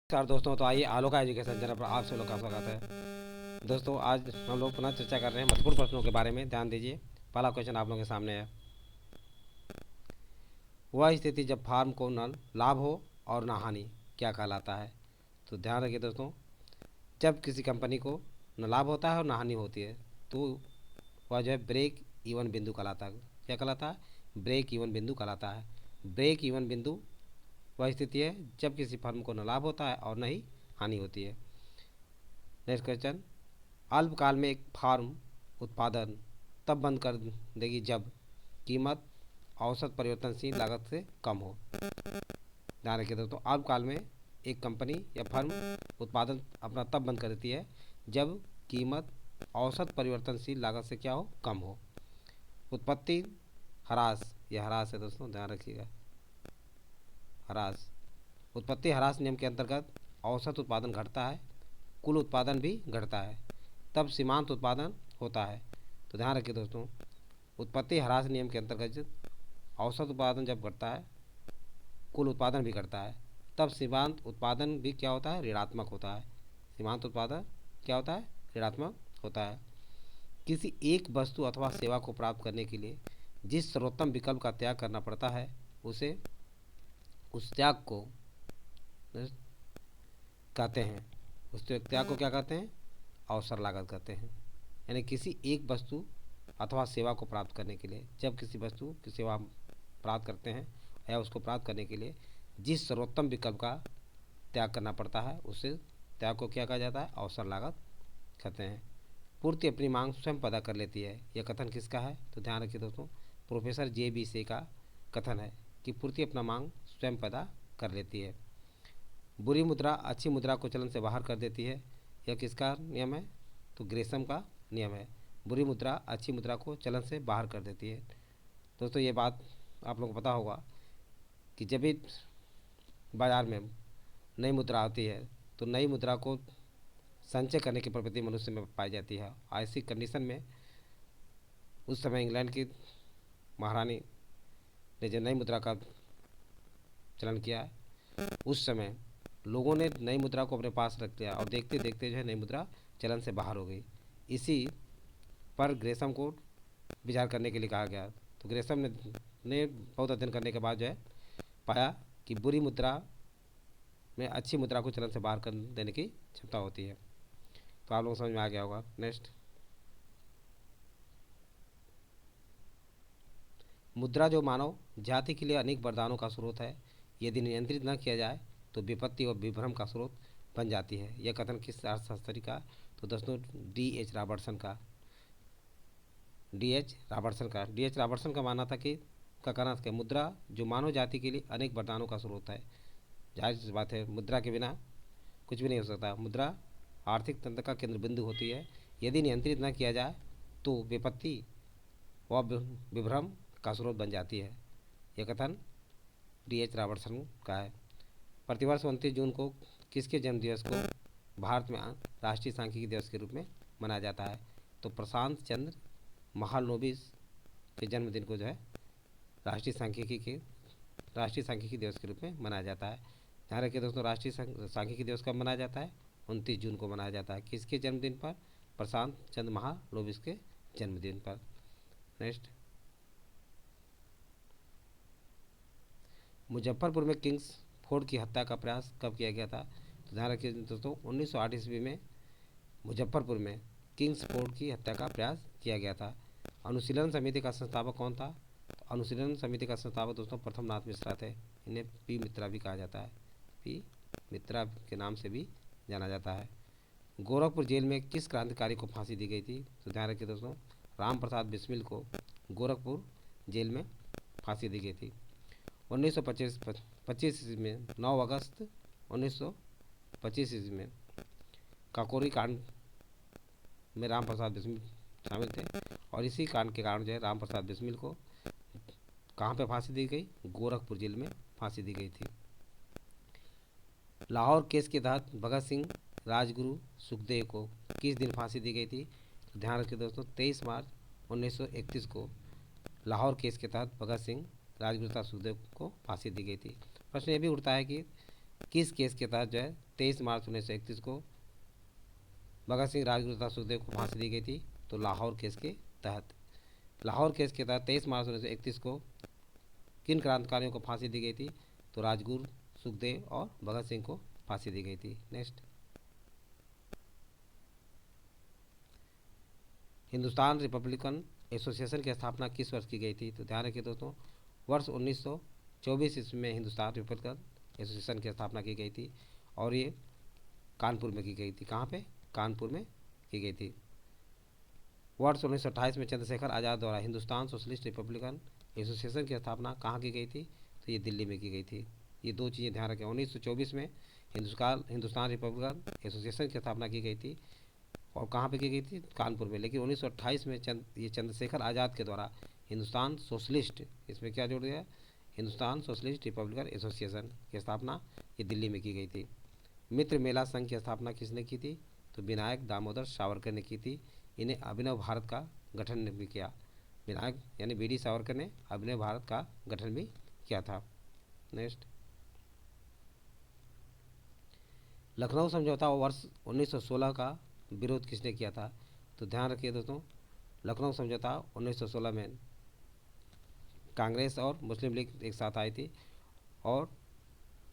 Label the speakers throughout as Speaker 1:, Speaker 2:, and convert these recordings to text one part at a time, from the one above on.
Speaker 1: नमस्कार दोस्तों, तो आइए आलोका एजुकेशन चैनल पर आप सभी लोग का स्वागत है। दोस्तों आज हम लोग पुनः चर्चा कर रहे हैं महत्वपूर्ण प्रश्नों के बारे में। ध्यान दीजिए, पहला क्वेश्चन आप लोगों के सामने है। वह स्थिति जब फार्म को न लाभ हो और न हानि क्या कहलाता है? तो ध्यान रखिए दोस्तों, जब किसी कंपनी को न लाभ होता है और न हानि होती है तो वह जो है ब्रेक इवन बिंदु कहलाता है। क्या कहलाता है? ब्रेक इवन बिंदु कहलाता है। ब्रेक इवन बिंदु वह स्थिति है जब किसी फर्म को न लाभ होता है और न ही हानि होती है। नेक्स्ट क्वेश्चन, अल्पकाल में एक फार्म उत्पादन तब बंद कर देगी जब कीमत औसत परिवर्तनशील लागत से कम हो। ध्यान रखिए दोस्तों, अल्पकाल में एक कंपनी या फर्म उत्पादन अपना तब बंद कर देती है जब कीमत औसत परिवर्तनशील लागत से क्या हो? कम हो। उत्पत्ति ह्रास, यह ह्रास है दोस्तों, ध्यान रखिएगा। ह्रास, उत्पत्ति ह्रास नियम के अंतर्गत औसत उत्पादन घटता है, कुल उत्पादन भी घटता है, तब सीमांत उत्पादन होता है। तो ध्यान रखिए दोस्तों, उत्पत्ति ह्रास नियम के अंतर्गत औसत उत्पादन जब घटता है, कुल उत्पादन भी घटता है, तब सीमांत उत्पादन भी क्या होता है? ऋणात्मक होता है। सीमांत उत्पादन क्या होता है? ऋणात्मक होता है। किसी एक वस्तु अथवा सेवा को प्राप्त करने के लिए जिस सर्वोत्तम विकल्प का त्याग करना पड़ता है उसे उस त्याग को कहते हैं, उस त्याग को क्या कहते हैं? अवसर लागत कहते हैं। यानी किसी एक वस्तु अथवा सेवा को प्राप्त करने के लिए, जब किसी वस्तु की सेवा प्राप्त करते हैं या उसको प्राप्त करने के लिए जिस सर्वोत्तम विकल्प का त्याग करना पड़ता है उसे त्याग को क्या कहा जाता है? अवसर लागत कहते हैं। पूर्ति अपनी मांग स्वयं पैदा कर लेती है, यह कथन किसका है? तो ध्यान रखिए दोस्तों, प्रोफेसर JB से का कथन है कि पूर्ति अपना मांग स्वयं पैदा कर लेती है। बुरी मुद्रा अच्छी मुद्रा को चलन से बाहर कर देती है, यह किसका नियम है? तो ग्रेसम का नियम है। बुरी मुद्रा अच्छी मुद्रा को चलन से बाहर कर देती है। दोस्तों ये बात आप लोगों को पता होगा कि जब भी बाज़ार में नई मुद्रा आती है तो नई मुद्रा को संचय करने की प्रवृत्ति मनुष्य में पाई जाती है। ऐसी कंडीशन में उस समय इंग्लैंड की महारानी ने जो नई मुद्रा का चलन किया, उस समय लोगों ने नई मुद्रा को अपने पास रख लिया और देखते देखते जो है नई मुद्रा चलन से बाहर हो गई। इसी पर ग्रेसम को विचार करने के लिए कहा गया। तो ग्रेसम ने बहुत अध्ययन करने के बाद जो है पाया कि बुरी मुद्रा में अच्छी मुद्रा को चलन से बाहर कर देने की क्षमता होती है। तो आप लोगों को समझ में आ गया होगा। नेक्स्ट, मुद्रा जो मानव जाति के लिए अनेक वरदानों का स्रोत है, यदि नियंत्रित न किया जाए तो विपत्ति और विभ्रम का स्रोत बन जाती है। यह कथन किस अर्थशास्त्री का? तो दोस्तों डी एच रॉबर्टसन का मानना था कि का कहना था कि मुद्रा जो मानव जाति के लिए अनेक वरदानों का स्रोत है। जाहिर सी बात है, मुद्रा के बिना कुछ भी नहीं हो सकता। मुद्रा आर्थिक तंत्र का केंद्र बिंदु होती है, यदि नियंत्रित न किया जाए तो विपत्ति व विभ्रम का स्रोत बन जाती है। यह कथन D.H. रॉबर्टसन का है। प्रतिवर्ष 29 जून को किसके जन्मदिवस को भारत में राष्ट्रीय सांख्यिकी दिवस के रूप में मनाया जाता है? तो प्रशांत चंद्र महालनोबिस के जन्मदिन को जो है राष्ट्रीय सांख्यिकी दिवस के रूप में मनाया जाता है। ध्यान रखिए दोस्तों, राष्ट्रीय सांख्यिकी दिवस कब मनाया जाता है? 29 जून को मनाया जाता है। किसके जन्मदिन पर? प्रशांत चंद्र महालनोबिस के जन्मदिन पर। नेक्स्ट, मुजफ्फरपुर में किंग्स फोर्ड की हत्या का प्रयास कब किया गया था? तो ध्यान रखिए दोस्तों, 1908 ईस्वी में मुजफ्फरपुर में किंग्स फोर्ड की हत्या का प्रयास किया गया था। अनुशीलन समिति का संस्थापक कौन था? तो अनुशीलन समिति का संस्थापक दोस्तों प्रथम नाथ मिश्रा थे। इन्हें पी मित्रा भी कहा जाता है, पी मित्रा के नाम से भी जाना जाता है। गोरखपुर जेल में किस क्रांतिकारी को फांसी दी गई थी? तो ध्यान रखिए दोस्तों, राम प्रसाद बिस्मिल को गोरखपुर जेल में फांसी दी गई थी। 1925 ईस्वी में 9 अगस्त 1925 ईस्वी में काकोरी कांड में राम प्रसाद बिस्मिल शामिल थे और इसी कांड के कारण जो है राम प्रसाद बिस्मिल को कहाँ पे फांसी दी गई? गोरखपुर जेल में फांसी दी गई थी। लाहौर केस के तहत भगत सिंह, राजगुरु, सुखदेव को किस दिन फांसी दी गई थी? तो ध्यान रखिए दोस्तों, 23 मार्च 1931 को लाहौर केस के तहत भगत सिंह, राजगुरु तथा सुखदेव को फांसी दी गई थी। प्रश्न ये भी उठता है कि किस केस के तहत जो है 23 मार्च 1931 को भगत सिंह, राजगुरु तथा सुखदेव को फांसी दी गई थी? तो लाहौर केस के तहत। लाहौर केस के तहत 23 मार्च 1931 को किन क्रांतिकारियों को फांसी दी गई थी? तो राजगुरु, सुखदेव और भगत सिंह को फांसी दी गई थी। नेक्स्ट, हिंदुस्तान रिपब्लिकन एसोसिएशन की स्थापना किस वर्ष की गई थी? तो ध्यान रखिए दोस्तों, वर्ष 1924 ईस्वी में हिंदुस्तान रिपब्लिकन एसोसिएशन की स्थापना की गई थी और ये कानपुर में की गई थी। कहाँ पे? कानपुर में की गई थी। वर्ष 1928 में चंद्रशेखर आज़ाद द्वारा हिंदुस्तान सोशलिस्ट रिपब्लिकन एसोसिएशन की स्थापना कहाँ की गई थी? तो ये दिल्ली में की गई थी। ये दो चीज़ें ध्यान रखें। 1924 में हिंदुस्तान रिपब्लिकन एसोसिएशन की स्थापना की गई थी और कहाँ पे की गई थी? कानपुर में। लेकिन 1928 में चंद्रशेखर आज़ाद के द्वारा हिंदुस्तान सोशलिस्ट, इसमें क्या जोड़ दिया? हिंदुस्तान सोशलिस्ट रिपब्लिकन एसोसिएशन की स्थापना ये दिल्ली में की गई थी। मित्र मेला संघ की स्थापना किसने की थी? तो विनायक दामोदर सावरकर ने की थी। इन्हें अभिनव भारत का गठन भी किया। विनायक यानी वीडी सावरकर ने अभिनव भारत का गठन भी किया था। नेक्स्ट, लखनऊ समझौता वर्ष 1916 का विरोध किसने किया था? तो ध्यान रखिए दोस्तों, लखनऊ समझौता 1916 में कांग्रेस और मुस्लिम लीग एक साथ आई थी और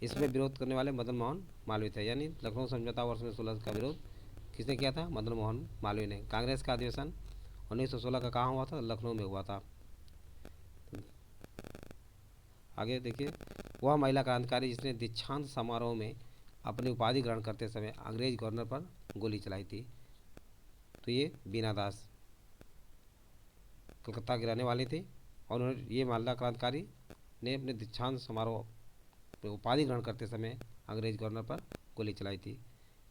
Speaker 1: इसमें विरोध करने वाले मदन मोहन मालवीय थे। यानी लखनऊ समझौता वर्ष 1916 का विरोध किसने किया था? मदन मोहन मालवीय ने। कांग्रेस का अधिवेशन 1916 का कहाँ हुआ था? लखनऊ में हुआ था। आगे देखिए, वह महिला क्रांतिकारी जिसने दीक्षांत समारोह में अपनी उपाधि ग्रहण करते समय अंग्रेज गवर्नर पर गोली चलाई थी? तो ये बीना दास कलकत्ता की रहने वाली थी और उन्होंने ये महिला क्रांतिकारी ने अपने दीक्षांत समारोह में उपाधि ग्रहण करते समय अंग्रेज गवर्नर पर गोली चलाई थी।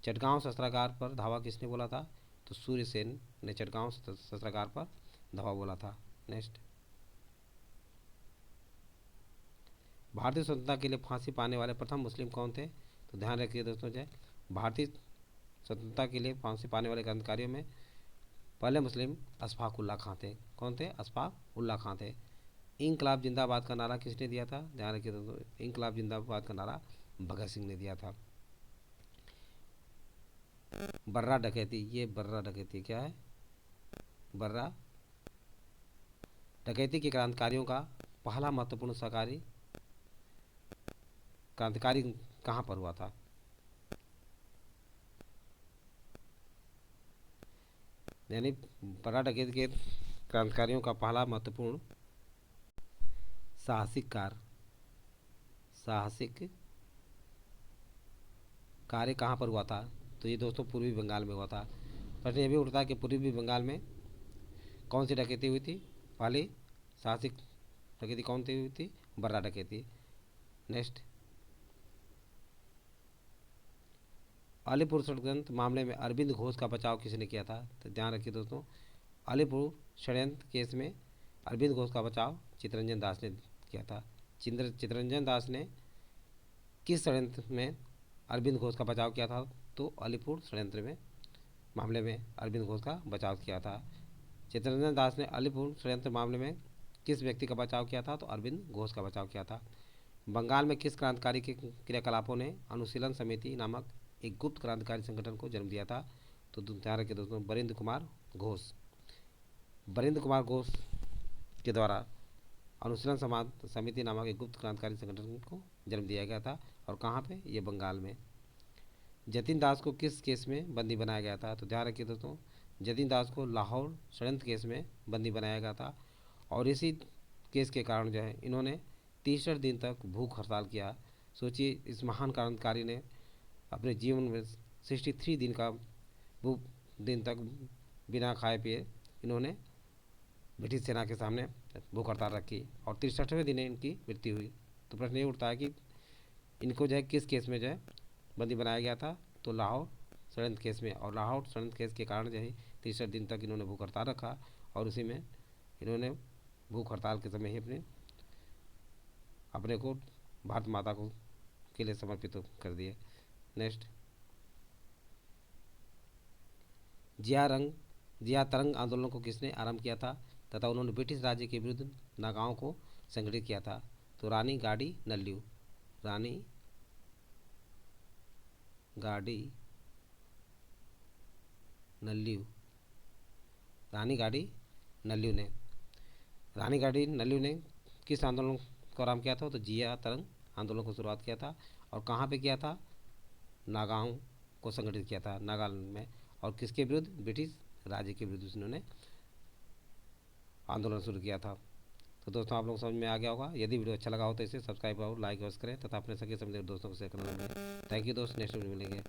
Speaker 1: चटगांव शस्त्रागार पर धावा किसने बोला था? तो सूर्यसेन ने चटगांव शस्त्रागार पर धावा बोला था। नेक्स्ट, भारतीय स्वतंत्रता के लिए फांसी पाने वाले प्रथम मुस्लिम कौन थे? तो ध्यान रखिए दोस्तों, जो भारतीय स्वतंत्रता के लिए फांसी पाने वाले क्रांतिकारियों में पहले मुस्लिम अशफाक उल्लाह खां थे। कौन थे? अशफाक उल्लाह खां थे। इंकलाब जिंदाबाद का नारा किसने दिया था? ध्यान रखिए दोस्तों, इंकलाब जिंदाबाद का नारा भगत सिंह ने दिया था। बर्रा डकैती, ये बर्रा डकैती क्या है? बर्रा डकैती के क्रांतिकारियों का पहला महत्वपूर्ण सरकारी क्रांतिकारी कहाँ पर हुआ था? यानी बर्रा डकैती के क्रांतिकारियों का पहला महत्वपूर्ण साहसिक कार्य कहाँ पर हुआ था? तो ये दोस्तों पूर्वी बंगाल में हुआ था। प्रश्न ये भी उठता है कि पूर्वी बंगाल में कौन सी डकैती हुई थी? पहली साहसिक डकैती कौन सी हुई थी? बर्रा डकैती। नेक्स्ट, अलीपुर षड्यंत्र मामले में अरविंद घोष का बचाव किसने किया था? तो ध्यान रखिए दोस्तों, अलीपुर षड्यंत्र केस में अरविंद घोष का बचाव चित्तरंजन दास ने किया था। चित्तरंजन दास ने किस षड्यंत्र में अरविंद घोष का बचाव किया था? तो अलीपुर षड्यंत्र में मामले में अरविंद घोष का बचाव किया था। चित्तरंजन दास ने अलीपुर षड्यंत्र मामले में किस व्यक्ति का बचाव किया था? तो अरविंद घोष का बचाव किया था। बंगाल में किस क्रांतिकारी के क्रियाकलापों ने अनुशीलन समिति नामक एक गुप्त क्रांतिकारी संगठन को जन्म दिया था? तो ध्यान रखिए दोस्तों, बरिंद्र कुमार घोष। बरिंद्र कुमार घोष के द्वारा अनुशीलन समिति नामक एक गुप्त क्रांतिकारी संगठन को जन्म दिया गया था और कहाँ पे? ये बंगाल में। जतिन दास को किस केस में बंदी बनाया गया था? तो ध्यान रखिए दोस्तों, जतिन दास को लाहौर षड्यंत्र केस में बंदी बनाया गया था और इसी केस के कारण जो है इन्होंने 63 दिन तक भूख हड़ताल किया। सोचिए, इस महान क्रांतिकारी ने अपने जीवन में 63 दिन का भूख दिन तक बिना खाए पिए इन्होंने ब्रिटिश सेना के सामने भूख हड़ताल रखी और 63वें दिन इनकी मृत्यु हुई। तो प्रश्न ये उठता है कि इनको जो है किस केस में जो है बंदी बनाया गया था? तो लाहौर षड्यंत्र केस में। और लाहौर षड्यंत्र केस के कारण जो है 63 दिन तक इन्होंने भूख हड़ताल रखा और उसी में इन्होंने भूख हड़ताल के समय ही अपने को भारत माता को के लिए समर्पित कर दिए। नेक्स्ट, जिया तरंग आंदोलन को किसने आरंभ किया था तथा उन्होंने ब्रिटिश राज्य के विरुद्ध नागाओं को संगठित किया था? तो रानी गाड़ी नल्लू। रानी गाड़ी नल्लू रानी गाड़ी नल्लू ने रानी गाड़ी नल्लू ने किस आंदोलन को आरम्भ किया था? तो जिया तरंग आंदोलन को शुरुआत किया था। और कहाँ पे किया था? नागाओं को संगठित किया था, नागालैंड में। और किसके विरुद्ध? ब्रिटिश राज्य के विरुद्ध उन्होंने आंदोलन शुरू किया था। तो दोस्तों आप लोग समझ में आ गया होगा। यदि वीडियो अच्छा लगा हो तो इसे सब्सक्राइब और लाइक अवश्य करें तथा अपने सगे समझे दोस्तों को शेयर करना ना भूलें। थैंक यू दोस्त, नेक्स्ट वीडियो मिलेंगे।